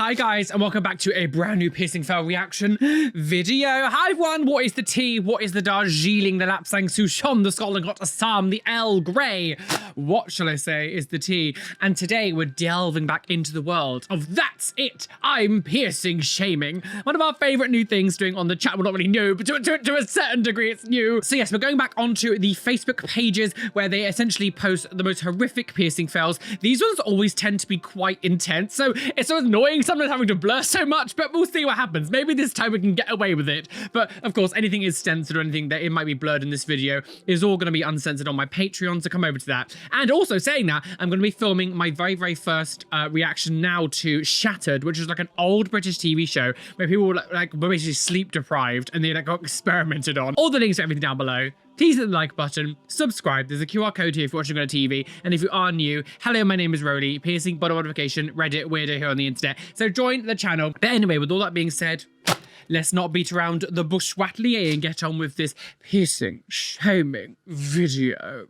Hi guys, and welcome back to a brand new piercing fail reaction video. Hi everyone, what is the tea? What is the Darjeeling, the Lapsang Souchon, the Scotland Hot Assam, the Earl Grey? What shall I say is the tea? And today we're delving back into the world of That's It, I'm Piercing Shaming. One of our favourite new things doing on the chat. Well, not really new, but to a certain degree it's new. So yes, we're going back onto the Facebook pages where they essentially post the most horrific piercing fails. These ones always tend to be quite intense, so it's so annoying sometimes having to blur so much, but we'll see what happens. Maybe this time we can get away with it. But of course, anything is censored or anything that it might be blurred in this video is all going to be uncensored on my Patreon, so come over to that. And also saying that, I'm going to be filming my very first reaction now to Shattered, which is like an old British TV show where people were basically sleep deprived and they got experimented on. All the links to everything down below. Please hit the like button, subscribe, there's a QR code here if you're watching on a TV, and if you are new, hello, my name is Roly, piercing bottom modification, Reddit weirdo here on the internet, so join the channel. But anyway, with all that being said, let's not beat around the bush wattly and get on with this piercing shaming video.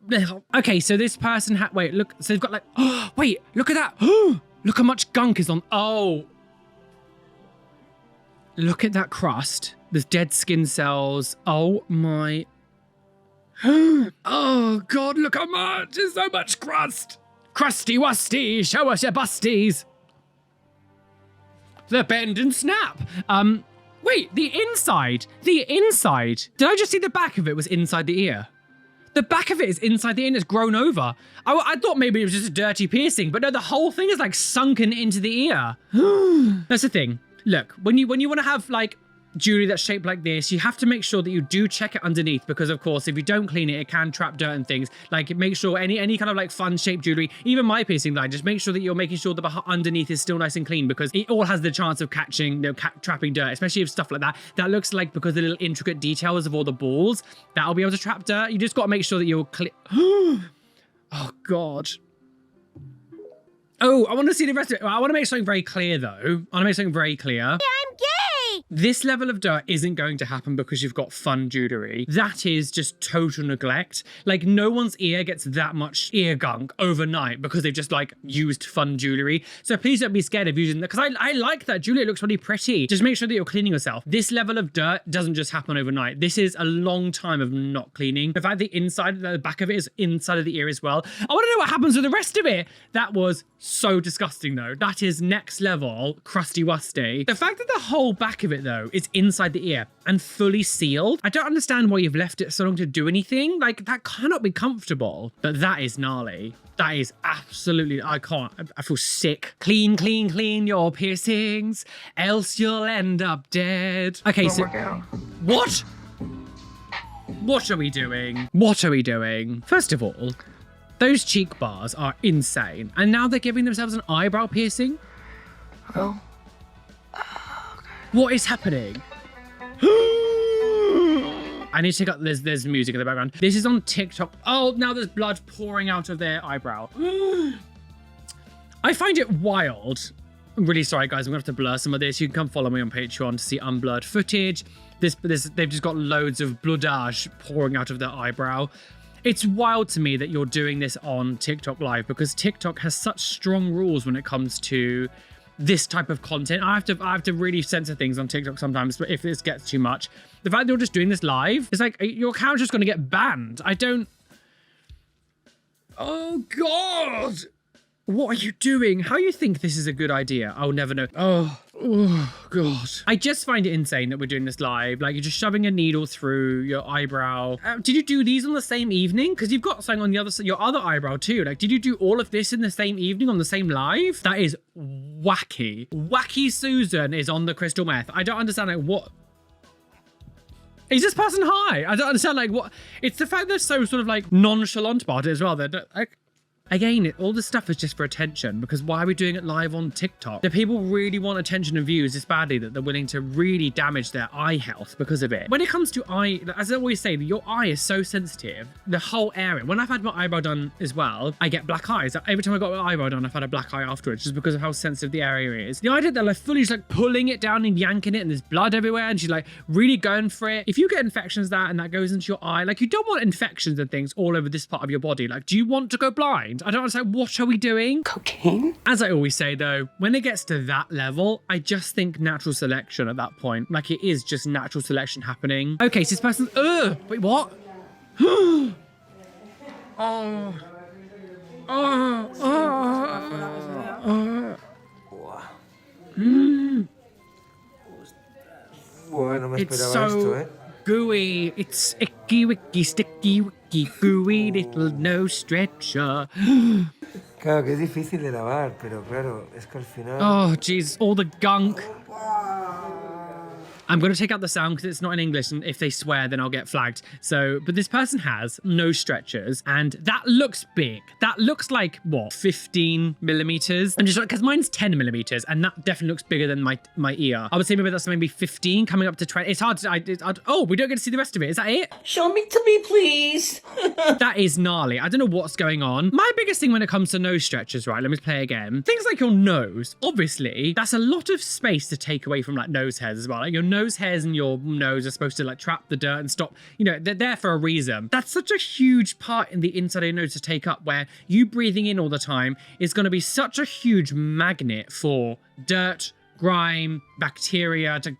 Okay, so this person had, wait, look, so they've got like, oh, wait, look at that, look how much gunk is on, oh. Look at that crust, there's dead skin cells, oh my. Oh god, look how much! There's so much crust! Crusty wusty, show us your busties! The bend and snap! Wait, the inside! The inside! Did I just see the back of it was inside the ear? The back of it is inside the ear and it's grown over. I thought maybe it was just a dirty piercing, but no, the whole thing is like sunken into the ear. That's the thing. Look, when you want to have like jewelry that's shaped like this, you have to make sure that you do check it underneath, because of course if you don't clean it, it can trap dirt and things. Like make sure any kind of like fun shaped jewelry, even my piercing line, just make sure that you're making sure the underneath is still nice and clean, because it all has the chance of catching, trapping dirt, especially if stuff like that looks like, because the little intricate details of all the balls, that'll be able to trap dirt. You just got to make sure that you're clear. Oh god. Oh, I want to see the rest of it. I want to make something very clear though. I want to make something very clear. Yeah, I'm gay! This level of dirt isn't going to happen because you've got fun jewelry. That is just total neglect. Like no one's ear gets that much ear gunk overnight because they've just like used fun jewelry. So please don't be scared of using that, because I like that jewelry. It looks really pretty. Just make sure that you're cleaning yourself. This level of dirt doesn't just happen overnight. This is a long time of not cleaning. The fact the inside, the back of it is inside of the ear as well. I want to know what happens with the rest of it. That was so disgusting though. That is next level crusty wusty. The fact that the whole back of it though is inside the ear and fully sealed, I don't understand why you've left it so long to do anything. Like that cannot be comfortable, but that is gnarly. That is absolutely, I can't, I feel sick. Clean, clean, clean your piercings, else you'll end up dead. Okay, so what? What are we doing? What are we doing? First of all, those cheek bars are insane. And now they're giving themselves an eyebrow piercing? Oh. What is happening? I need to take up, there's music in the background. This is on TikTok. Oh, now there's blood pouring out of their eyebrow. I find it wild. I'm really sorry guys, I'm gonna have to blur some of this. You can come follow me on Patreon to see unblurred footage. They've just got loads of bloodage pouring out of their eyebrow. It's wild to me that you're doing this on TikTok Live, because TikTok has such strong rules when it comes to this type of content. I have to really censor things on TikTok sometimes, but if this gets too much. The fact that you're just doing this live, it's like your account's just gonna get banned. I don't. Oh god! What are you doing? How you think this is a good idea? I'll never know. Oh god. I just find it insane that we're doing this live. Like you're just shoving a needle through your eyebrow. Did you do these on the same evening? Because you've got something on the other side, your other eyebrow too. Like, did you do all of this in the same evening on the same live? That is wacky. Wacky Susan is on the crystal meth. I don't understand like what. Is this person high? I don't understand like what. It's the fact they're so sort of like nonchalant about it as well. They're like, again, all this stuff is just for attention, because why are we doing it live on TikTok? Do people really want attention and views this badly that they're willing to really damage their eye health because of it? When it comes to eye, as I always say, your eye is so sensitive, the whole area. When I've had my eyebrow done as well, I get black eyes. Every time I got my eyebrow done, I've had a black eye afterwards, just because of how sensitive the area is. The idea that they're fully just like pulling it down and yanking it and there's blood everywhere and she's like really going for it. If you get infections and that goes into your eye, like you don't want infections and things all over this part of your body. Like, do you want to go blind? mind. I don't understand. What are we doing? Cocaine? As I always say though, when it gets to that level, I just think natural selection at that point. Like it is just natural selection happening. Okay, so this person's, wait, what? Oh. Bueno, no me It's esperaba so esto, ¿eh? gooey. It's icky, wicky, sticky, wicky, gooey little no stretcher. Claro que es difícil de lavar, pero claro, es que al final... Oh, jeez, all the gunk. I'm going to take out the sound because it's not in English, and if they swear, then I'll get flagged. So, but this person has no stretchers, and that looks big. That looks like, what, 15 millimeters? I'm just because mine's 10 millimeters, and that definitely looks bigger than my ear. I would say maybe that's maybe 15, coming up to 20. It's hard to, oh, we don't get to see the rest of it. Is that it? Show me to me, please. That is gnarly. I don't know what's going on. My biggest thing when it comes to nose stretchers, right? Let me play again. Things like your nose, obviously, that's a lot of space to take away from like nose hairs as well. Like your nose hairs in your nose are supposed to like trap the dirt and stop, you know, they're there for a reason. That's such a huge part in the inside of your nose to take up, where you breathing in all the time is going to be such a huge magnet for dirt, grime, bacteria to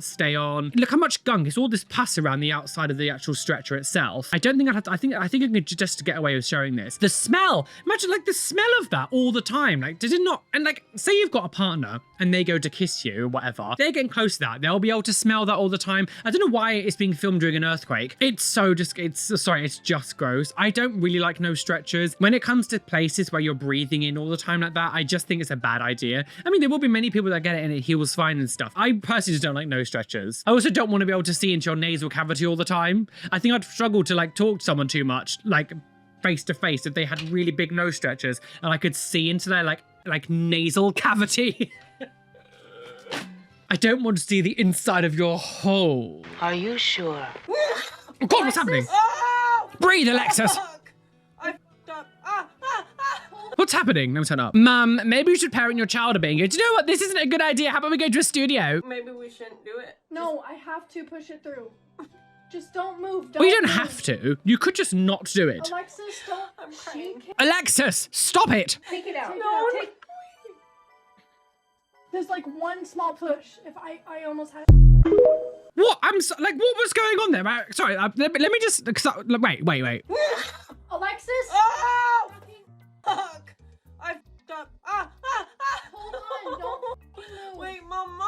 stay on. Look how much gunk. It's all this pus around the outside of the actual stretcher itself. I don't think I'd have to, I think I could just get away with showing this. The smell, imagine like the smell of that all the time. Like, did it not, and like, say you've got a partner and they go to kiss you or whatever, they're getting close to that. They'll be able to smell that all the time. I don't know why it's being filmed during an earthquake. It's just gross. I don't really like nose stretchers. When it comes to places where you're breathing in all the time like that, I just think it's a bad idea. I mean, there will be many people that get it and it heals fine and stuff. I personally just don't like nose stretchers. I also don't want to be able to see into your nasal cavity all the time. I think I'd struggle to like talk to someone too much, like face to face, if they had really big nose stretchers and I could see into their like nasal cavity. I don't want to see the inside of your hole. Are you sure? Oh God, what's happening? Breathe, Alexis. What's happening? Let me turn up. Mum, maybe you should parent your child a bit. Do you know what? This isn't a good idea. How about we go to a studio? Maybe we shouldn't do it. No, I have to push it through. Just don't move. Well, you don't have to. You could just not do it. Alexis, don't. I'm crying. Alexis, stop it. Take it out. No. There's like one small push. If I almost had. What? Like, what was going on there? Sorry, let me just, wait. Alexis. Oh! Fuck! I fucked up. Hold on. Don't move. Wait, mom.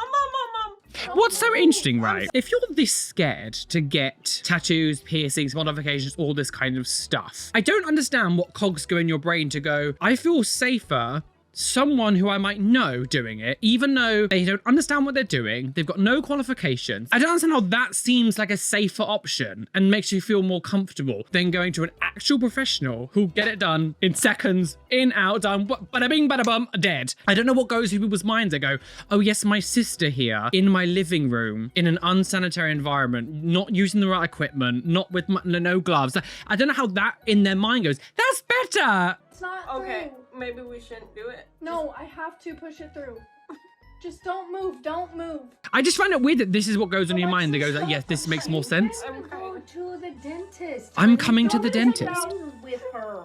What's so interesting, right? If you're this scared to get tattoos, piercings, modifications, all this kind of stuff, I don't understand what cogs go in your brain to go, I feel safer someone who I might know doing it, even though they don't understand what they're doing, they've got no qualifications. I don't understand how that seems like a safer option and makes you feel more comfortable than going to an actual professional who'll get it done in seconds, in, out, done, bada bing, bada bum, dead. I don't know what goes through people's minds. They go, oh yes, my sister here in my living room, in an unsanitary environment, not using the right equipment, not with no gloves. I don't know how that in their mind goes, that's better. It's not Okay, through. maybe we shouldn't do it. No, I have to push it through. Just don't move. Don't move. I just find it weird that this is what goes on in your mind that goes like, yes, this makes more sense. I'm crying. To the dentist. I'm coming to the dentist. With her.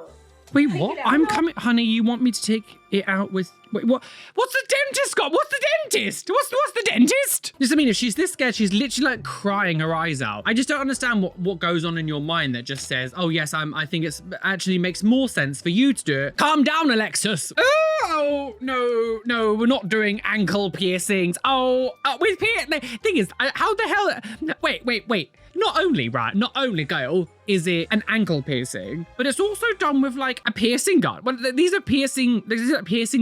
Wait, what? I'm coming, honey, you want me to take it out with, wait, what? What's the dentist got? What's the dentist? What's the dentist? Just, I mean, if she's this scared, she's literally like crying her eyes out. I just don't understand what goes on in your mind that just says, oh yes, I think it's actually makes more sense for you to do it. Calm down, Alexis. Oh, no, we're not doing ankle piercings. Oh, with the thing is, how the hell, wait. Not only, Gail, is it an ankle piercing, but it's also done with like a piercing gun. Well, these are piercing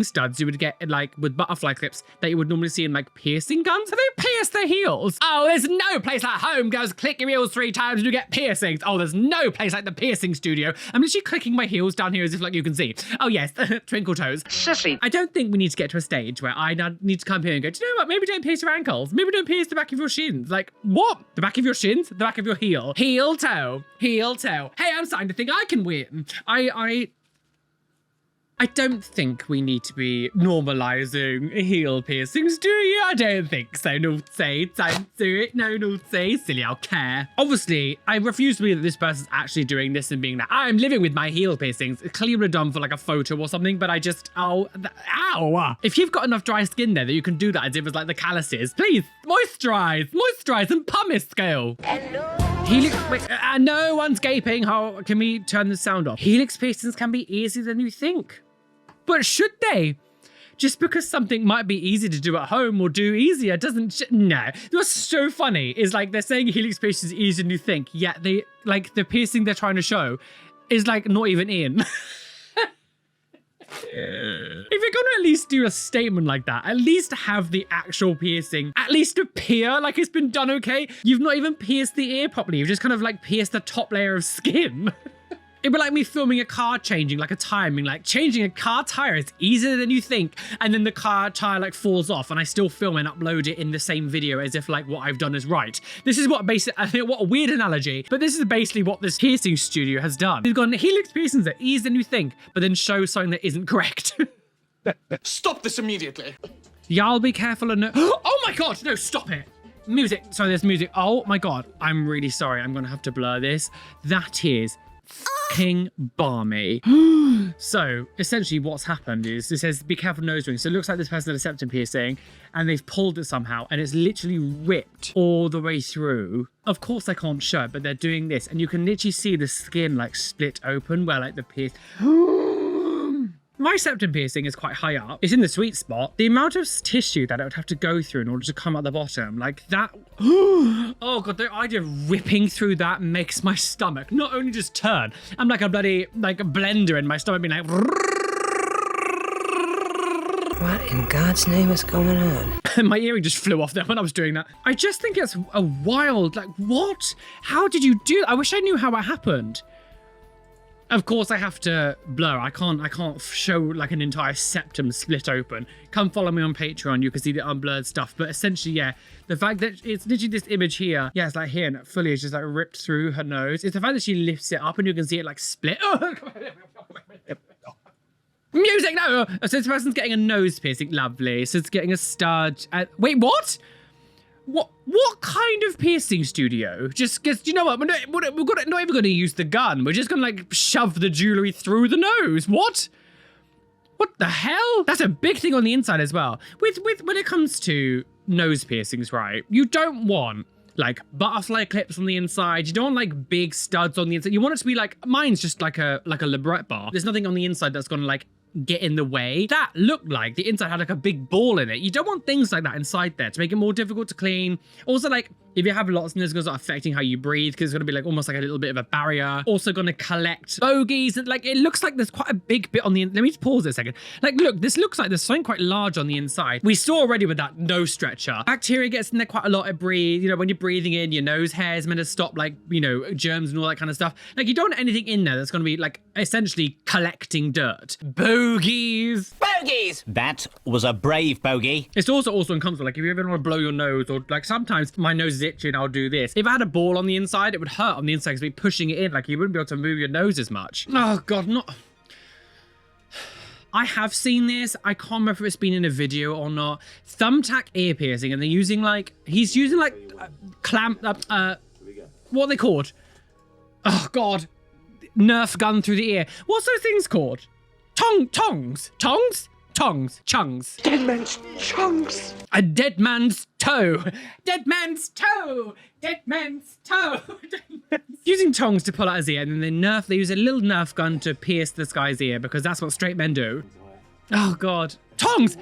studs you would get in, like with butterfly clips that you would normally see in like piercing guns. So they pierce their heels. Oh, there's no place like home, girls. Click your heels 3 times and you get piercings. Oh, there's no place like the piercing studio. I'm literally clicking my heels down here as if like you can see. Oh yes, twinkle toes. Sissy. I don't think we need to get to a stage where I now need to come here and go, do you know what? Maybe don't pierce your ankles. Maybe don't pierce the back of your shins. Like, what? The back of your shins? The back of your heel. Heel toe. Hey, I'm starting to think I can win. I don't think we need to be normalizing heel piercings, do you? I don't think so. No, say, don't do it. No, say, silly, I'll care. Obviously, I refuse to believe that this person's actually doing this and being like, I'm living with my heel piercings. It clearly would have done for like a photo or something, but I just, ow. If you've got enough dry skin there that you can do that as if it's like the calluses, please moisturize and pumice scale. Helix, wait, no one's gaping. How can we turn the sound off? Helix piercings can be easier than you think. But should they? Just because something might be easy to do at home or do easier doesn't, no. What's so funny is like they're saying helix piercing is easier than you think, yet they, like the piercing they're trying to show is like not even in. If you're gonna at least do a statement like that, at least have the actual piercing at least appear like it's been done okay. You've not even pierced the ear properly. You've just kind of like pierced the top layer of skin. It'd be like me filming a car changing, like a tire, being like, changing a car tire is easier than you think. And then the car tire like falls off and I still film and upload it in the same video as if like what I've done is right. This is what basically, I think what a weird analogy, but this is basically what this piercing studio has done. They've gone, helix piercings are easier than you think, but then show something that isn't correct. Stop this immediately. Y'all be careful and no, oh my God, no, stop it. Music, sorry, there's music. Oh my God, I'm really sorry. I'm gonna have to blur this. That is fucking balmy. So essentially what's happened is it says be careful nose rings. So it looks like this person had a septum piercing and they've pulled it somehow and it's literally ripped all the way through. Of course I can't show it, but they're doing this and you can literally see the skin like split open where like the pierce. My septum piercing is quite high up. It's in the sweet spot. The amount of tissue that it would have to go through in order to come out the bottom, like that. Oh God, the idea of ripping through that makes my stomach not only just turn, I'm like a bloody, like a blender in my stomach being like. What in God's name is going on? My earring just flew off there when I was doing that. I just think it's a wild, like what? How did you do that? I wish I knew how it happened. Of course I have to blur. I can't show like an entire septum split open. Come follow me on Patreon. You can see the unblurred stuff. But essentially, yeah, the fact that it's literally this image here. Yeah, it's like here and it fully is just like ripped through her nose. It's the fact that she lifts it up and you can see it like split. Music, no! So this person's getting a nose piercing. Lovely. So it's getting a stud. Wait, what? What kind of piercing studio? Just because, you know what, we're not even going to use the gun. We're just going to like shove the jewelry through the nose. What the hell? That's a big thing on the inside as well. When it comes to nose piercings, right? You don't want like butterfly clips on the inside. You don't want like big studs on the inside. You want it to be like, mine's just like a liberette bar. There's nothing on the inside that's going to like get in the way. That looked like the inside had like a big ball in it. You don't want things like that inside there to make it more difficult to clean. Also, like if you have lots and it's going to start affecting how you breathe because it's going to be like almost like a little bit of a barrier. Also going to collect bogies and like it looks like there's quite a big bit on the let me just pause it a second. Like look, this looks like there's something quite large on the inside. We saw already with that nose stretcher. Bacteria gets in there quite a lot at breathe. You know, when you're breathing in, your nose hair is meant to stop like, you know, germs and all that kind of stuff. Like you don't want anything in there that's going to be like essentially collecting dirt. Bogies. Bogies! That was a brave bogey. It's also uncomfortable. Like if you ever want to blow your nose or like sometimes my nose is itchy and I'll do this. If I had a ball on the inside, it would hurt on the inside because we'd be pushing it in. Like you wouldn't be able to move your nose as much. Oh God, not. I have seen this. I can't remember if it's been in a video or not. Thumbtack ear piercing and they're using like, he's using like what are they called? Oh God. Nerf gun through the ear. What's those things called? Tongs. Dead man's chunks. A dead man's toe. Dead man's toe. Dead man's toe. Using tongs to pull out his ear, and then they use a little Nerf gun to pierce this guy's ear because that's what straight men do. Oh God. Tongs.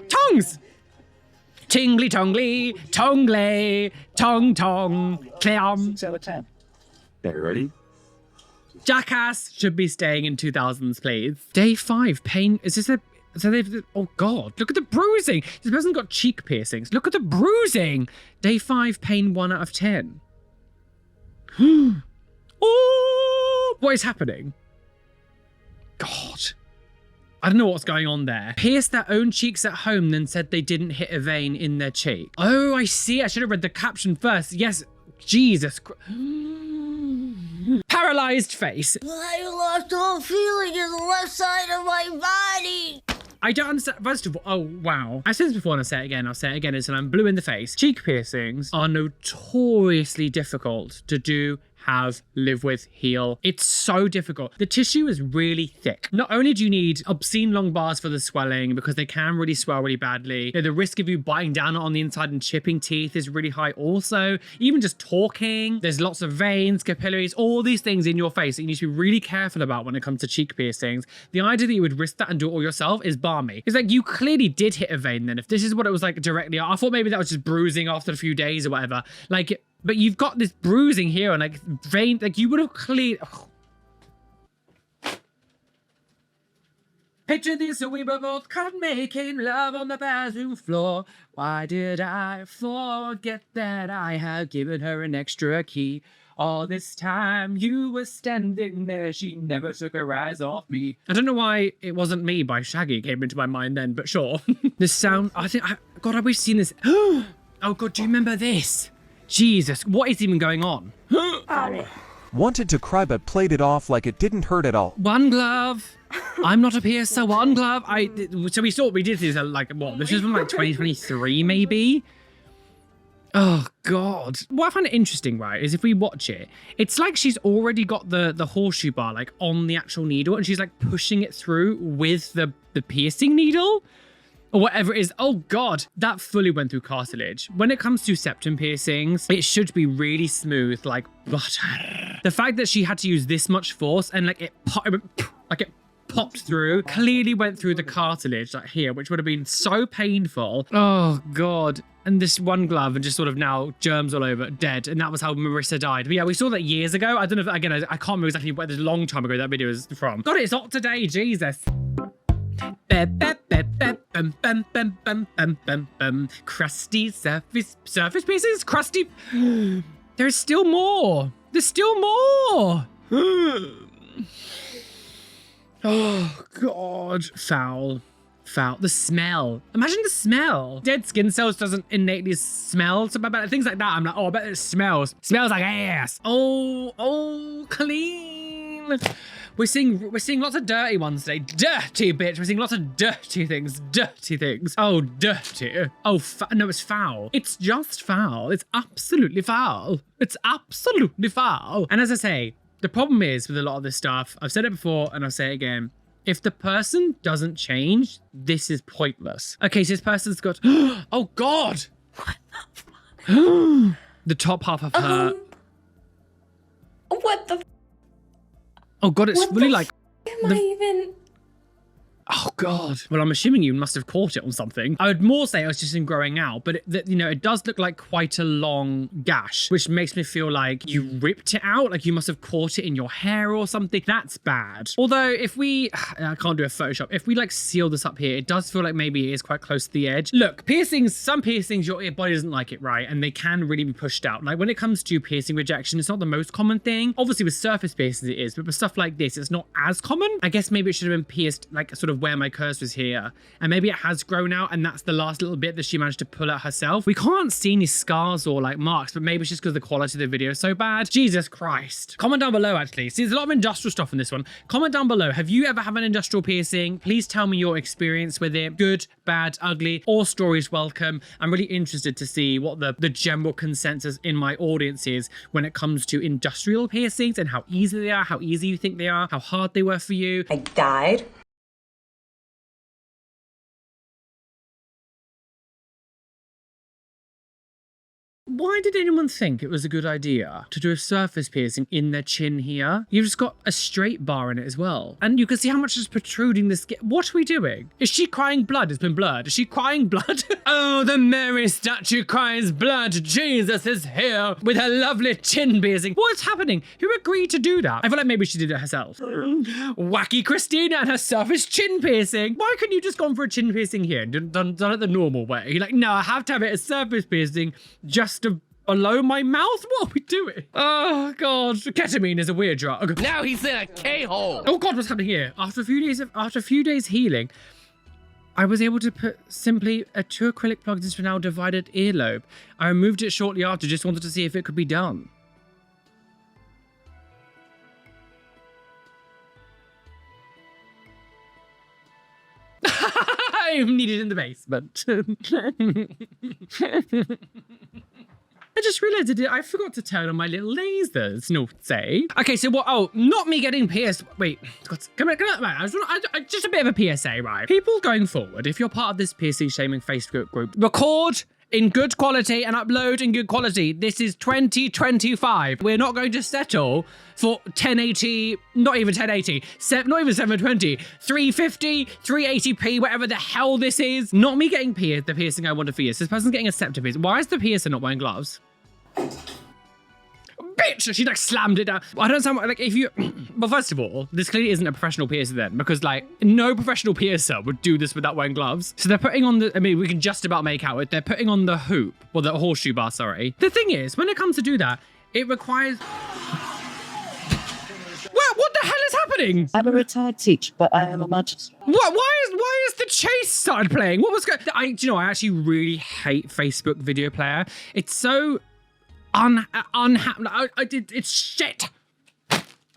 Tingly tongly, tongley, tong, clam. So what's that? Okay, ready? Jackass should be staying in 2000s, please. Day 5, pain. Is this a... So they've... Oh, God. Look at the bruising. This person's got cheek piercings. Look at the bruising. Day 5, pain 1 out of 10. Oh! What is happening? God. I don't know what's going on there. Pierced their own cheeks at home, then said they didn't hit a vein in their cheek. Oh, I see. I should have read the caption first. Yes. Jesus Christ. paralyzed face. I lost all feeling in the left side of my body. I don't understand. First of all, oh wow. I said this before and I'll say it again. Is that I'm blue in the face. Cheek piercings are notoriously difficult to do, have, live with, heal. It's so difficult. The tissue is really thick. Not only do you need obscene long bars for the swelling, because they can really swell really badly. You know, the risk of you biting down on the inside and chipping teeth is really high also. Even just talking, there's lots of veins, capillaries, all these things in your face that you need to be really careful about when it comes to cheek piercings. The idea that you would risk that and do it all yourself is balmy. It's like you clearly did hit a vein then. If this is what it was like directly, I thought maybe that was just bruising after a few days or whatever. Like, but you've got this bruising here and like vein, like you would have cleared. Picture this, so we were both caught making love on the bathroom floor. Why did I forget that I had given her an extra key? All this time you were standing there, she never took her eyes off me. I don't know why It Wasn't Me by Shaggy came into my mind then, but sure. This sound, God, I've seen this. Oh God, do you remember this? Jesus, what is even going on? Wanted to cry but played it off like it didn't hurt at all. One glove. I'm not a piercer. One glove. So we did this like what? This is from like 2023 maybe. Oh God. What I find interesting, right, is if we watch it, it's like she's already got the horseshoe bar like on the actual needle and she's like pushing it through with the piercing needle. Or whatever it is. Oh God, that fully went through cartilage. When it comes to septum piercings, it should be really smooth, like butter. The fact that she had to use this much force and like it popped through, clearly went through the cartilage like here, which would have been so painful. Oh God. And this one glove and just sort of now germs all over, dead. And that was how Marissa died. But yeah, we saw that years ago. I don't know if, again, I can't remember exactly where, there's a long time ago that video is from. God, it's hot today, Jesus. Crusty surface pieces? Crusty. There's still more. There's still more. Oh God. Foul. The smell. Imagine the smell. Dead skin cells doesn't innately smell. So about things like that, I'm like, oh, I bet it smells. Smells like ass. Oh, clean. We're seeing lots of dirty ones today. Dirty bitch. We're seeing lots of dirty things. Dirty things. Oh, dirty. Oh, no, it's foul. It's just foul. It's absolutely foul. It's absolutely foul. And as I say, the problem is with a lot of this stuff, I've said it before and I'll say it again. If the person doesn't change, this is pointless. Okay, so this person's got, oh God. What the fuck? The top half of her. What the Oh God, it's really like. am I even? Oh God. Well, I'm assuming you must have caught it on something. I would more say it was just in growing out, but it does look like quite a long gash, which makes me feel like you ripped it out. Like you must have caught it in your hair or something. That's bad. Although if we, I can't do a Photoshop. If we like seal this up here, it does feel like maybe it is quite close to the edge. Look, piercings, some piercings, your body doesn't like it, right? And they can really be pushed out. Like when it comes to piercing rejection, it's not the most common thing. Obviously with surface piercings it is, but with stuff like this, it's not as common. I guess maybe it should have been pierced like sort of where my cursor's here, and maybe it has grown out and that's the last little bit that she managed to pull out herself. We can't see any scars or like marks, but maybe it's just because the quality of the video is so bad. Jesus Christ. Comment down below actually. See, there's a lot of industrial stuff in this one. Comment down below. Have you ever had an industrial piercing? Please tell me your experience with it. Good, bad, ugly, all stories welcome. I'm really interested to see what the general consensus in my audience is when it comes to industrial piercings and how easy they are, how easy you think they are, how hard they were for you. I died. Why did anyone think it was a good idea to do a surface piercing in their chin here? You've just got a straight bar in it as well. And you can see how much is protruding the skin. What are we doing? Is she crying blood? It's been blurred. Is she crying blood? Oh, the Mary statue cries blood. Jesus is here with her lovely chin piercing. What's happening? Who agreed to do that? I feel like maybe she did it herself. Wacky Christina and her surface chin piercing. Why couldn't you just gone for a chin piercing here and done it the normal way? You're like, no, I have to have it a surface piercing just below my mouth? What are we doing? Oh God, ketamine is a weird drug. Now he's in a K-hole. Oh God, what's happening here? After a few days healing, I was able to put simply 2 acrylic plugs into a now divided earlobe. I removed it shortly after, just wanted to see if it could be done. I'm needed in the basement. I just realized I forgot to turn on my little lasers, no say. Okay, so what, oh, not me getting pierced. Wait, come on, just a bit of a PSA, right? People going forward, if you're part of this piercing shaming Facebook group, record in good quality and upload in good quality. This is 2025. We're not going to settle for 1080, not even 1080, not even 720, 350, 380p, whatever the hell this is. Not me getting pierced, the piercing I want to pierce. This person's getting a septum piercing. Why is the piercer not wearing gloves? Bitch! She like slammed it down. I don't sound like if you, well, first of all, this clearly isn't a professional piercer then, because like no professional piercer would do this without wearing gloves. So they're putting on the, I mean, we can just about make out it. They're putting on the hoop, or the horseshoe bar, sorry. The thing is, when it comes to do that, it requires, what the hell is happening? I'm a retired teacher, but I am a magistrate. What? Why is the chase started playing? What was going? Do you know? I actually really hate Facebook video player. It's so unhappy. It's shit.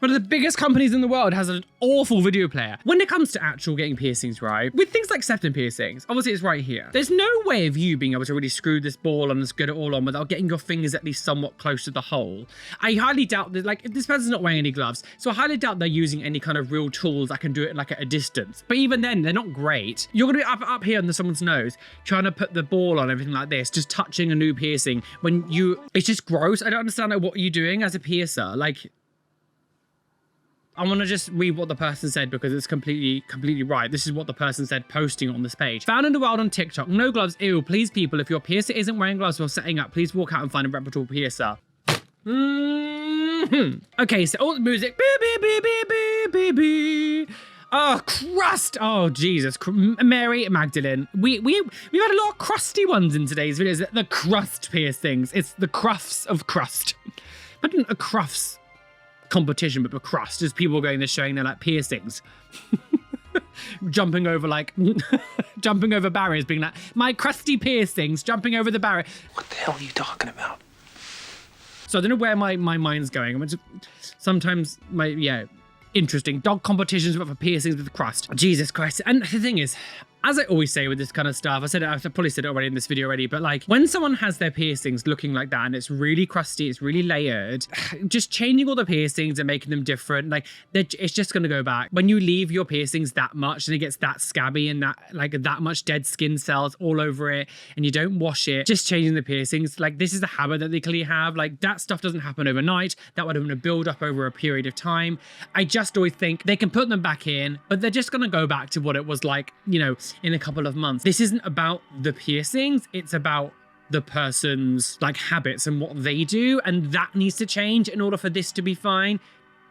One of the biggest companies in the world has an awful video player. When it comes to actual getting piercings, right? With things like septum piercings, obviously it's right here. There's no way of you being able to really screw this ball on and get it all on without getting your fingers at least somewhat close to the hole. I highly doubt that, like, this person's not wearing any gloves, so I highly doubt they're using any kind of real tools that can do it like at a distance. But even then, they're not great. You're gonna be up here under someone's nose, trying to put the ball on everything like this, just touching a new piercing when it's just gross. I don't understand like, what are you doing as a piercer? Like, I want to just read what the person said because it's completely right. This is what the person said posting on this page. Found in the wild on TikTok. No gloves. Ew. Please, people, if your piercer isn't wearing gloves while setting up, please walk out and find a reputable piercer. Okay, so all the music. Oh, Crust. Oh, Jesus. Mary Magdalene. We've had a lot of crusty ones in today's videos. The crust piercings. It's the crufts of crust. Imagine a crufts competition, but for Crust, as people going there showing their like piercings, jumping over barriers, being like, my crusty piercings, jumping over the barrier. What the hell are you talking about? So I don't know where my mind's going. I mean, sometimes interesting dog competitions for piercings with Crust. Jesus Christ. And the thing is, as I always say with this kind of stuff, I've probably said it already in this video already, but like when someone has their piercings looking like that and it's really crusty, it's really layered, just changing all the piercings and making them different, like it's just going to go back. When you leave your piercings that much and it gets that scabby and that much dead skin cells all over it and you don't wash it, just changing the piercings, like this is the habit that they clearly have. Like that stuff doesn't happen overnight. That would have been a build up over a period of time. I just always think they can put them back in, but they're just going to go back to what it was like, you know, in a couple of months. This isn't about the piercings, it's about the person's like habits and what they do, and that needs to change in order for this to be fine.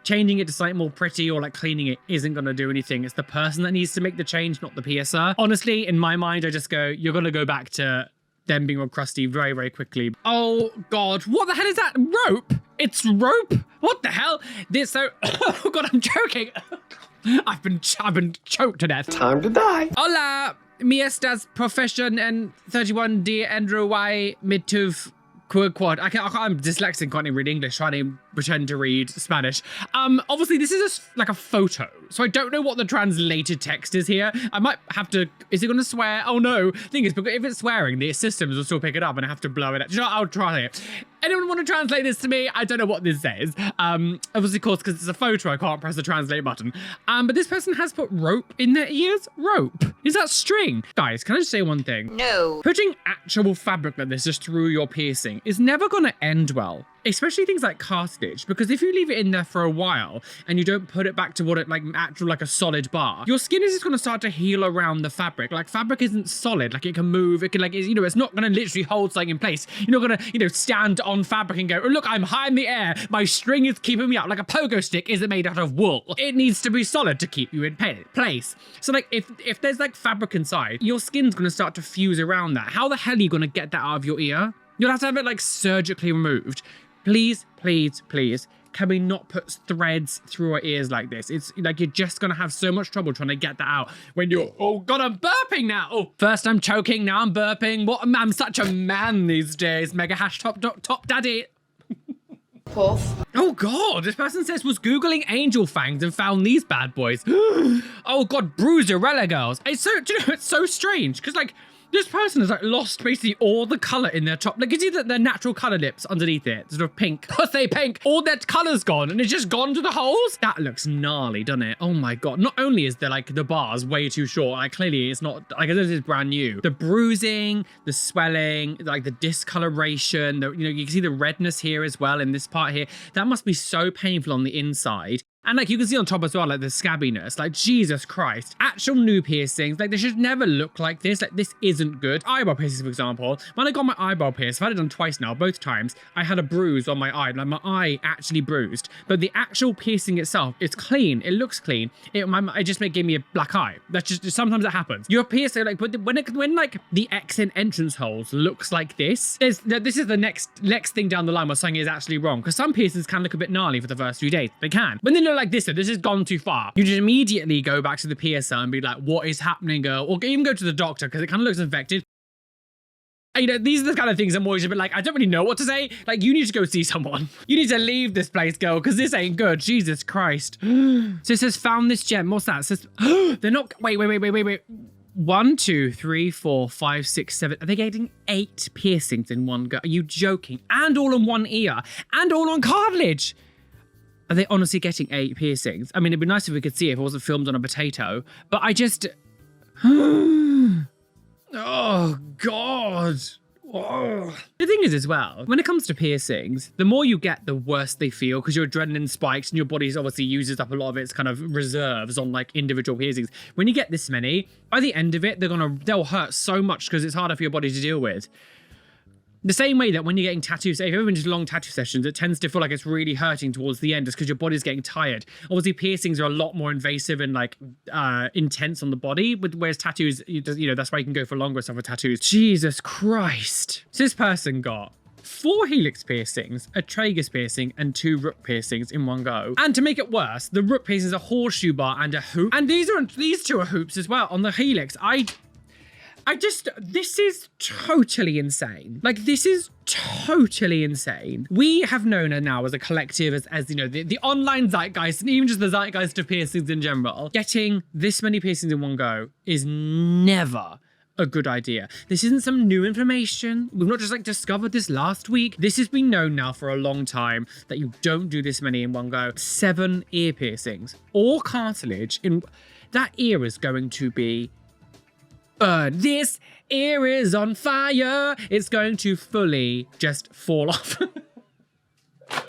Changing it to something more pretty or like cleaning it isn't going to do anything. It's the person that needs to make the change, not the piercer. Honestly, in my mind, I just go, you're going to go back to them being all crusty very, very quickly. Oh God, what the hell is that? Rope? It's rope? What the hell? Oh God, I'm choking. I've been choked to death. Time to die. Hola, mi estas profession en 31 de Andrew Y midtuv quad. I'm dyslexic, can't even read English, trying to pretend to read Spanish. Obviously this is like a photo, so I don't know what the translated text is here. I might have to, is it gonna swear? Oh no, thing is, because if it's swearing, the systems will still pick it up and I have to blow it up. You know, I'll try it. Anyone want to translate this to me? I don't know what this says. Obviously, of course, because it's a photo, I can't press the translate button. But this person has put rope in their ears. Rope? Is that string? Guys, can I just say one thing? No. Putting actual fabric like this just through your piercing is never gonna end well. Especially things like cartilage, because if you leave it in there for a while and you don't put it back to what it like actual like a solid bar, your skin is just going to start to heal around the fabric. Like fabric isn't solid, like it can move, it can like, you know, it's not going to literally hold something in place. You're not going to, you know, stand on fabric and go, oh look, I'm high in the air, my string is keeping me up. Like a pogo stick isn't made out of wool. It needs to be solid to keep you in place. So like if there's like fabric inside, your skin's going to start to fuse around that. How the hell are you going to get that out of your ear? You'll have to have it like surgically removed. Please, please, please, can we not put threads through our ears like this? It's like you're just gonna have so much trouble trying to get that out when you're, oh God, I'm burping now. Oh, first I'm choking, now I'm burping. I'm such a man these days. Mega hash top daddy. Poof. Oh God, this person says was Googling angel fangs and found these bad boys. Oh God, Bruiserella girls. It's so, do you know, it's so strange because like, this person has like lost basically all the color in their top. Like you see that their natural color lips underneath it, sort of pink, pussy pink. All their color's gone and it's just gone to the holes. That looks gnarly, doesn't it? Oh my God. Not only is there like the bars way too short, like clearly it's not, like this is brand new. The bruising, the swelling, like the discoloration, you know, you can see the redness here as well in this part here. That must be so painful on the inside. And like you can see on top as well, like the scabbiness, like Jesus Christ. Actual new piercings, like they should never look like this. Like this isn't good. Eyebrow piercings, for example. When I got my eyebrow pierced, I've had it done twice now, both times, I had a bruise on my eye. Like my eye actually bruised. But the actual piercing itself, it's clean. It looks clean. It just gave me a black eye. That's just, sometimes that happens. Your piercing, like when like the exit entrance holes looks like this, this is the next thing down the line where something is actually wrong. Because some piercings can look a bit gnarly for the first few days. They can. When they look like this, so this has gone too far. You just immediately go back to the piercer and be like, what is happening, girl? Or even go to the doctor because it kind of looks infected. And, you know, these are the kind of things I'm always a bit like, I don't really know what to say. Like, you need to go see someone. You need to leave this place, girl, because this ain't good. Jesus Christ. So it says, found this gem. What's that? It says, they're not, wait. 1, 2, 3, 4, 5, 6, 7. Are they getting 8 piercings in one go? Are you joking? And all in one ear. And all on cartilage. Are they honestly getting 8 piercings? I mean, it'd be nice if we could see if it wasn't filmed on a potato, but I just... Oh, God. Oh. The thing is as well, when it comes to piercings, the more you get, the worse they feel because your adrenaline spikes and your body obviously uses up a lot of its kind of reserves on like individual piercings. When you get this many, by the end of it, they'll hurt so much because it's harder for your body to deal with. The same way that when you're getting tattoos, if you've ever been to long tattoo sessions, it tends to feel like it's really hurting towards the end just because your body's getting tired. Obviously, piercings are a lot more invasive and like intense on the body, whereas tattoos, you know, that's why you can go for longer stuff with tattoos. Jesus Christ. So this person got 4 helix piercings, a tragus piercing, and 2 root piercings in one go. And to make it worse, the root piercing is a horseshoe bar and a hoop. And these 2 are hoops as well. On the helix, this is totally insane. Like, this is totally insane. We have known her now as a collective, as you know, the online zeitgeist, and even just the zeitgeist of piercings in general. Getting this many piercings in one go is never a good idea. This isn't some new information. We've not just like discovered this last week. This has been known now for a long time that you don't do this many in one go. 7 ear piercings, all cartilage in that ear is going to be burned. This ear is on fire. It's going to fully just fall off.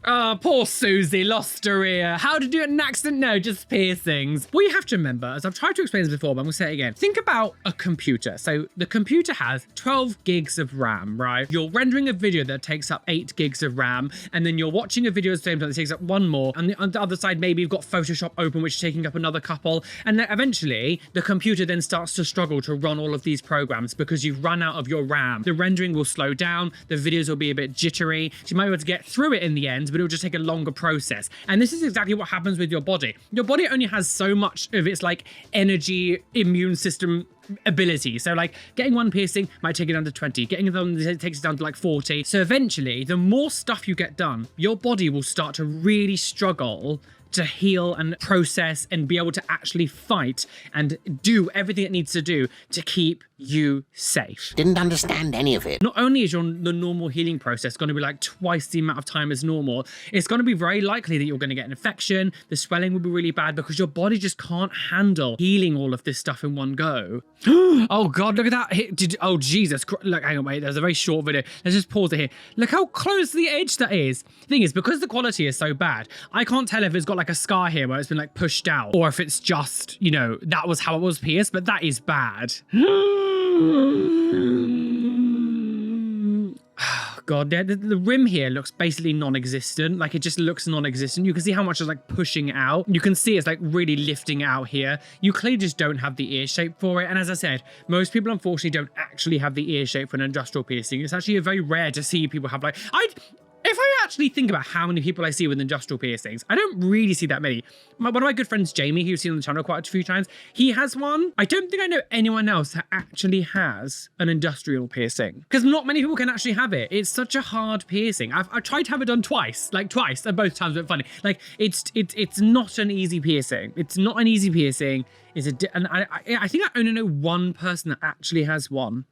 Oh, poor Susie lost her ear. How to do it in an accident? No, just piercings. What you have to remember, as I've tried to explain this before, but I'm gonna say it again. Think about a computer. So the computer has 12 gigs of RAM, right? You're rendering a video that takes up 8 gigs of RAM, and then you're watching a video at the same time that takes up 1 more. And on the other side, maybe you've got Photoshop open, which is taking up another couple. And then eventually, the computer then starts to struggle to run all of these programs because you've run out of your RAM. The rendering will slow down. The videos will be a bit jittery. So you might be able to get through it in the end, but it'll just take a longer process. And this is exactly what happens with your body. Your body only has so much of its like energy immune system ability. So like getting 1 piercing might take it down to 20, getting them takes it down to like 40. So eventually, the more stuff you get done, your body will start to really struggle to heal and process and be able to actually fight and do everything it needs to do to keep you safe. Didn't understand any of it. Not only is the normal healing process going to be like twice the amount of time as normal, it's going to be very likely that you're going to get an infection. The swelling will be really bad because your body just can't handle healing all of this stuff in one go. Oh God, look at that. Oh Jesus Christ. Look, hang on, wait, there's a very short video. Let's just pause it here. Look how close to the edge that is. The thing is, because the quality is so bad, I can't tell if it's got like a scar here where it's been like pushed out or if it's just, you know, that was how it was pierced, but that is bad. God, the rim here looks basically non-existent. Like it just looks non-existent. You can see how much is like pushing out. You can see it's like really lifting out here. You clearly just don't have the ear shape for it. And as I said, most people unfortunately don't actually have the ear shape for an industrial piercing. It's actually very rare to see people have like, if I actually think about how many people I see with industrial piercings, I don't really see that many. One of my good friends, Jamie, who's seen on the channel quite a few times, he has one. I don't think I know anyone else that actually has an industrial piercing, because not many people can actually have it. It's such a hard piercing. I've tried to have it done twice, and both times were funny. Like, it's not an easy piercing. It's not an easy piercing. And I think I only know one person that actually has one.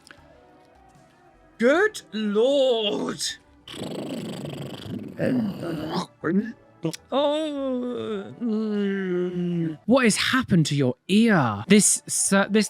Good Lord. Oh, what has happened to your ear? This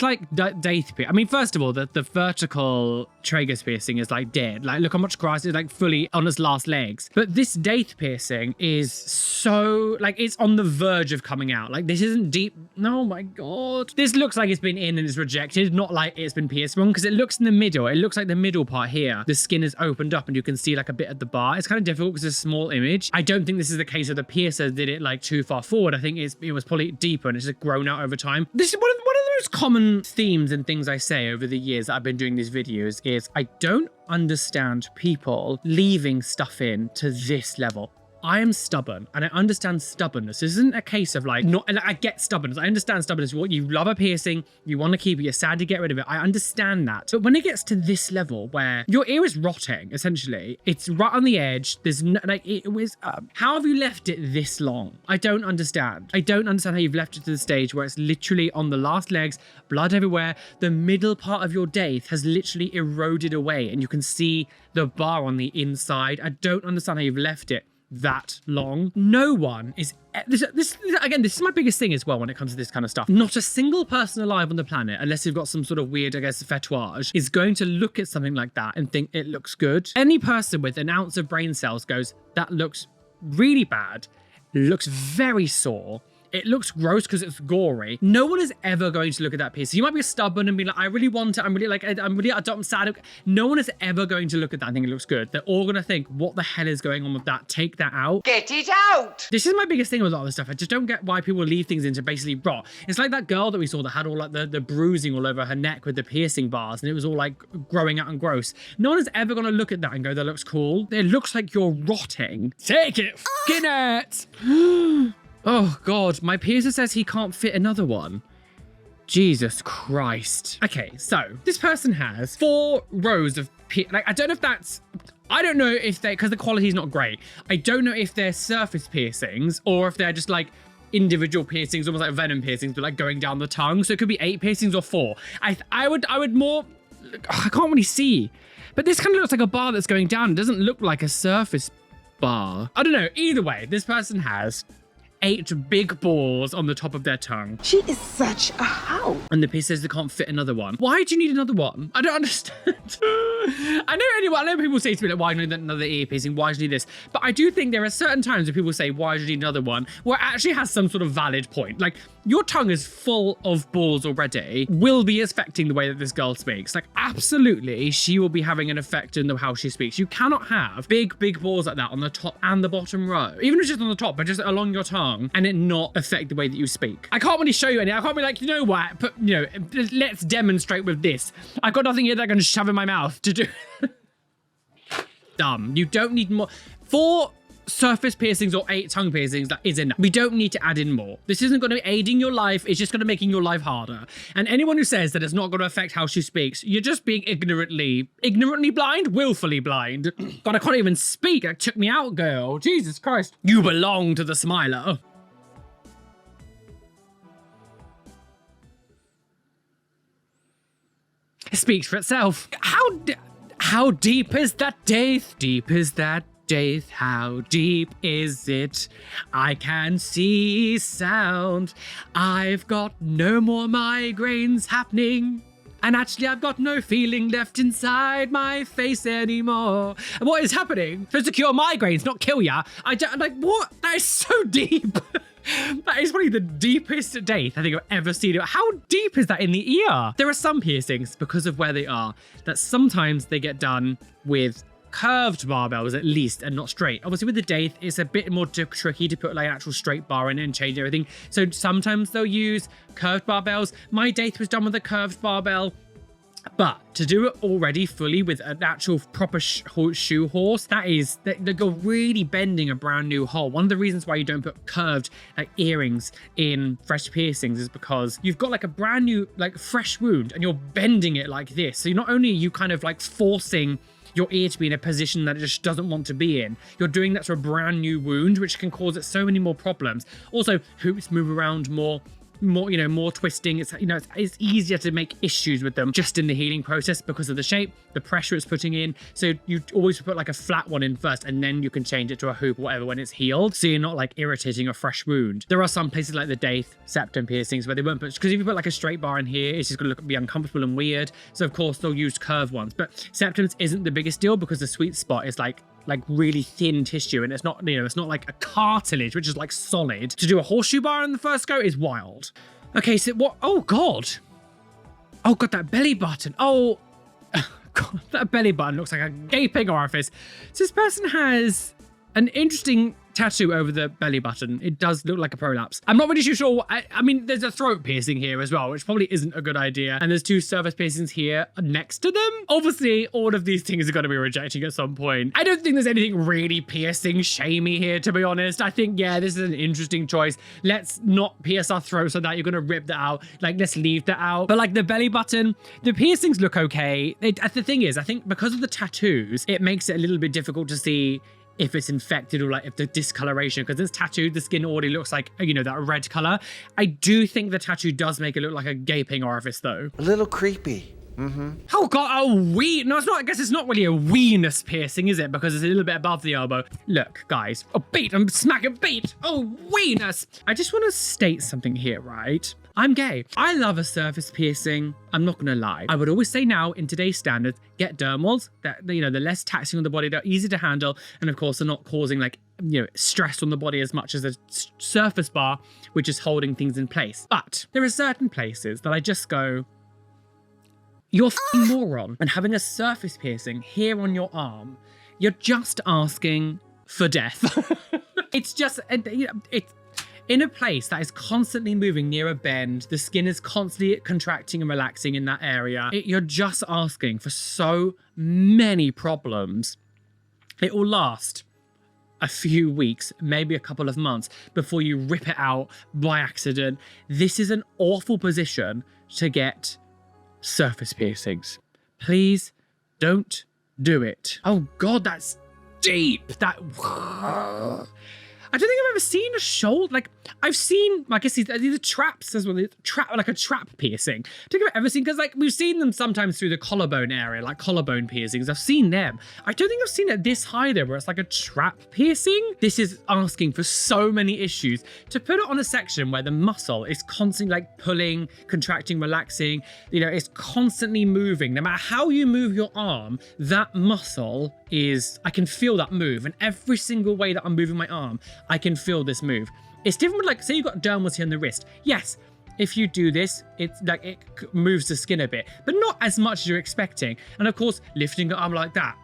like daith piercing. I mean, first of all, the vertical tragus piercing is like dead. Like, look how much grass is like fully on its last legs. But this daith piercing is so like it's on the verge of coming out. Like, this isn't deep. Oh my God. This looks like it's been in and it's rejected, not like it's been pierced wrong, because it looks in the middle. It looks like the middle part here, the skin is opened up and you can see like a bit of the bar. It's kind of difficult because it's a small image. I don't think this is the case of the piercer did it like too far forward. I think it was probably deeper and it's just grown out over time. This is one of the most common themes and things I say over the years that I've been doing these videos is I don't understand people leaving stuff in to this level. I am stubborn and I understand stubbornness. This isn't a case of like, not, and I get stubbornness. I understand stubbornness. What you love a piercing, you want to keep it, you're sad to get rid of it. I understand that. But when it gets to this level where your ear is rotting, essentially, it's right on the edge. There's no, like, it was, how have you left it this long? I don't understand. I don't understand how you've left it to the stage where it's literally on the last legs, blood everywhere. The middle part of your daith has literally eroded away and you can see the bar on the inside. I don't understand how you've left it that long. No one is this is my biggest thing as well when it comes to this kind of stuff. Not a single person alive on the planet, unless you've got some sort of weird, I guess, fetish, is going to look at something like that and think it looks good. Any person with an ounce of brain cells goes, that looks really bad, looks very sore, it looks gross because it's gory. No one is ever going to look at that piece. You might be stubborn and be like, I really want it. I'm sad. No one is ever going to look at that and think it looks good. They're all going to think, what the hell is going on with that? Take that out. Get it out! This is my biggest thing with a lot of this stuff. I just don't get why people leave things in to basically rot. It's like that girl that we saw that had all like the bruising all over her neck with the piercing bars and it was all like growing out and gross. No one is ever going to look at that and go, that looks cool. It looks like you're rotting. Take it, skin it. Oh God, my piercer says he can't fit another one. Jesus Christ. Okay, so this person has 4 rows of like, I don't know if they, because the quality is not great. I don't know if they're surface piercings or if they're just like individual piercings, almost like venom piercings, but like going down the tongue. So it could be 8 piercings or 4. I would more, I can't really see, but this kind of looks like a bar that's going down. It doesn't look like a surface bar. I don't know. Either way, this person has 8 big balls on the top of their tongue. She is such a hoe. And the piece says they can't fit another one. Why do you need another one? I don't understand. I know people say to me, like, why do you need another ear piercing? Why do you need this? But I do think there are certain times where people say, why do you need another one? Where it actually has some sort of valid point. Like, your tongue is full of balls already, will be affecting the way that this girl speaks. Like, absolutely, she will be having an effect in how she speaks. You cannot have big balls like that on the top and the bottom row. Even if it's just on the top, but just along your tongue, and it not affect the way that you speak. I can't really show you any. I can't be like, you know what, but, you know, let's demonstrate with this. I've got nothing here that I can shove in my mouth to do. Dumb. You don't need more. 4 surface piercings or 8 tongue piercings, that is enough. We don't need to add in more. This isn't going to be aiding your life. It's just going to making your life harder. And anyone who says that it's not going to affect how she speaks, you're just being ignorantly blind, willfully blind. God, I can't even speak. That took me out, girl. Jesus Christ. You belong to the smiler. It speaks for itself. How deep is that daith? Deep is that daith? How deep is it? I can see sound. I've got no more migraines happening. And actually, I've got no feeling left inside my face anymore. What is happening? Supposed to cure migraines, not kill ya. I don't, like, what? That is so deep. That is probably the deepest daith I think I've ever seen. How deep is that in the ear? There are some piercings, because of where they are, that sometimes they get done with curved barbells at least, and not straight. Obviously with the daith, it's a bit more tricky to put like an actual straight bar in it and change everything. So sometimes they'll use curved barbells. My daith was done with a curved barbell. But to do it already fully with an actual proper shoe horse, they're really bending a brand new hole. One of the reasons why you don't put curved like earrings in fresh piercings is because you've got like a brand new like fresh wound and you're bending it like this. So not only are you kind of like forcing your ear to be in a position that it just doesn't want to be in, you're doing that to a brand new wound, which can cause it so many more problems. Also, hoops move around more, more twisting. It's it's easier to make issues with them just in the healing process because of the shape, the pressure it's putting in. So you always put like a flat one in first, and then you can change it to a hoop or whatever when it's healed, so you're not like irritating a fresh wound. There are some places like the daith, septum piercings where they won't put, because if you put like a straight bar in here, it's just gonna be uncomfortable and weird. So of course they'll use curved ones, but septums isn't the biggest deal because the sweet spot is like really thin tissue, and it's not, it's not like a cartilage, which is like solid. To do a horseshoe bar in the first go is wild. Okay, so what? Oh god, that belly button. Oh god, that belly button looks like a gaping orifice. So this person has an interesting tattoo over the belly button. It does look like a prolapse. I'm not really too sure. I mean, there's a throat piercing here as well, which probably isn't a good idea. And there's two surface piercings here next to them. Obviously, all of these things are going to be rejecting at some point. I don't think there's anything really piercing shamey here, to be honest. I think, yeah, this is an interesting choice. Let's not pierce our throat so that you're going to rip that out. Like, let's leave that out. But like the belly button, the piercings look okay. The thing is, I think because of the tattoos, it makes it a little bit difficult to see if it's infected or like if the discoloration, because it's tattooed, the skin already looks like, that red color. I do think the tattoo does make it look like a gaping orifice though. A little creepy. Oh god, no, it's not. I guess it's not really a weenus piercing, is it? Because it's a little bit above the elbow. Look, guys. Oh, beat, I'm smacking beat. Oh, weenus. I just want to state something here, right? I'm gay. I love a surface piercing. I'm not gonna lie. I would always say now, in today's standards, get dermals. That they're less taxing on the body, they're easy to handle, and of course they're not causing like stress on the body as much as a surface bar, which is holding things in place. But there are certain places that I just go, you're a moron. And having a surface piercing here on your arm, you're just asking for death. It's just, it's in a place that is constantly moving near a bend. The skin is constantly contracting and relaxing in that area. You're just asking for so many problems. It will last a few weeks, maybe a couple of months before you rip it out by accident. This is an awful position to get surface piercings. Please don't do it. Oh god, that's deep. I don't think I've ever seen a shoulder, like I've seen, I guess these are traps as well, like a trap piercing. I don't think I've ever seen, because like we've seen them sometimes through the collarbone area, like collarbone piercings. I've seen them. I don't think I've seen it this high though, where it's like a trap piercing. This is asking for so many issues. To put it on a section where the muscle is constantly like pulling, contracting, relaxing, it's constantly moving. No matter how you move your arm, that muscle is, I can feel that move. And every single way that I'm moving my arm, I can feel this move. It's different with like, say you've got dermals here on the wrist. Yes, if you do this, it's like it moves the skin a bit, but not as much as you're expecting. And of course, lifting your arm like that,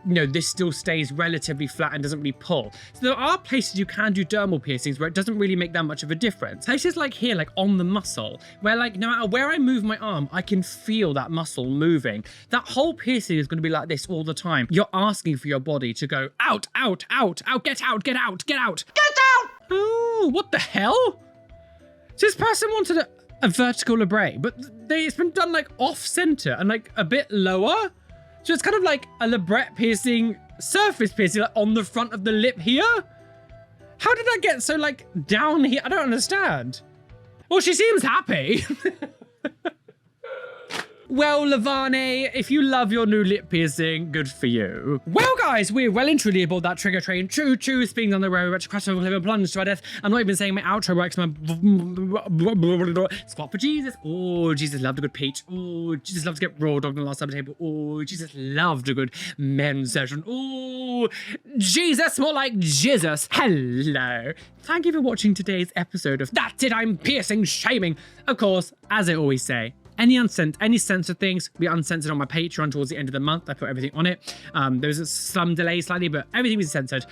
this still stays relatively flat and doesn't really pull. So there are places you can do dermal piercings where it doesn't really make that much of a difference. Places like here, like on the muscle, where like no matter where I move my arm, I can feel that muscle moving. That whole piercing is going to be like this all the time. You're asking for your body to go out, out, out, out, get out, get out, get out. Get out! Oh, what the hell? So this person wanted a vertical labret, but it's been done like off center and like a bit lower. So it's kind of like a labret piercing, surface piercing, like on the front of the lip here. How did that get so like down here? I don't understand. Well, she seems happy. Well, Lavane, if you love your new lip piercing, good for you. Well, guys, we're well and truly aboard that trigger train. Choo choo, speeding on the road, retro crash over, plunge to our death. I'm not even saying my outro works. My squat for Jesus. Oh, Jesus loved a good peach. Oh, Jesus loved to get raw dog on the last side of the table. Oh, Jesus loved a good men's session. Oh, Jesus, more like Jesus. Hello. Thank you for watching today's episode of That's It, I'm Piercing Shaming. Of course, as I always say, any censored things will be uncensored on my Patreon towards the end of the month. I put everything on it. There's some delay slightly, but everything is censored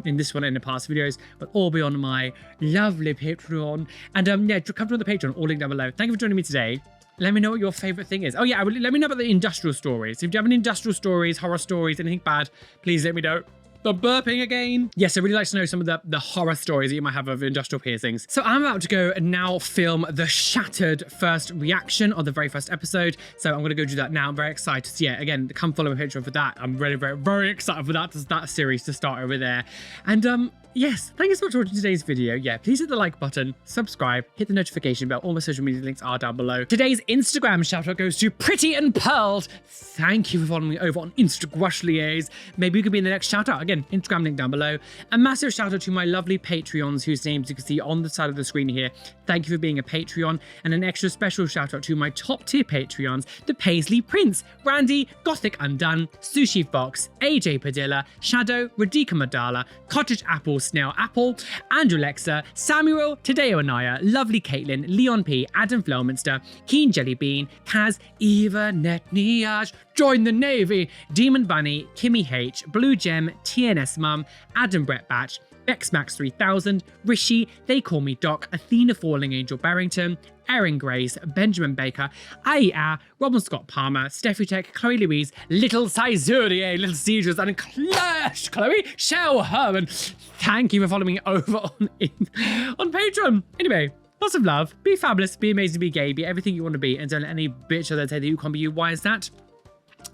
in this one and in the past videos, but all be on my lovely Patreon. And yeah, come to the Patreon, all linked down below. Thank you for joining me today. Let me know what your favorite thing is. Oh yeah, let me know about the industrial stories. If you have any industrial stories, horror stories, anything bad, please let me know. The burping again. Yes, I'd really like to know some of the horror stories that you might have of industrial piercings. So I'm about to go and now film the Shattered first reaction of the very first episode. So I'm going to go do that now. I'm very excited. So yeah, again, come follow my Patreon for that. I'm very, very, very excited for that series to start over there. And yes, thank you so much for watching today's video. Yeah, please hit the like button, subscribe, hit the notification bell. All my social media links are down below. Today's Instagram shout out goes to Pretty and Pearled. Thank you for following me over on Instagram. Maybe you could be in the next shout out. Again, Instagram link down below. A massive shout out to my lovely Patreons whose names you can see on the side of the screen here. Thank you for being a Patreon. And an extra special shout out to my top tier Patreons, the Paisley Prince, Randy, Gothic Undone, Sushi Fox, AJ Padilla, Shadow, Radika Madala, Cottage Apple, Snail Apple, Andrew Lexa, Samuel, Tadeo Anaya, Lovely Caitlin, Leon P, Adam Flelminster, Keen Jelly Bean, Kaz, Eva Netniaj, Join the Navy, Demon Bunny, Kimmy H, Blue Gem, TNS Mum, Adam Brett Batch, Bexmax 3000, Rishi, They Call Me Doc, Athena Falling Angel Barrington, Erin Grace, Benjamin Baker, Aya, Robin Scott Palmer, Steffi Tech, Chloe Louise, Little Sizurier, Little Seizures, and Clash, Chloe, Shell Herman. Thank you for following me over on Patreon. Anyway, lots of love. Be fabulous, be amazing, be gay, be everything you want to be, and don't let any bitch or that say that you can't be you. Why is that?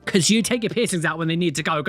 Because you take your piercings out when they need to go.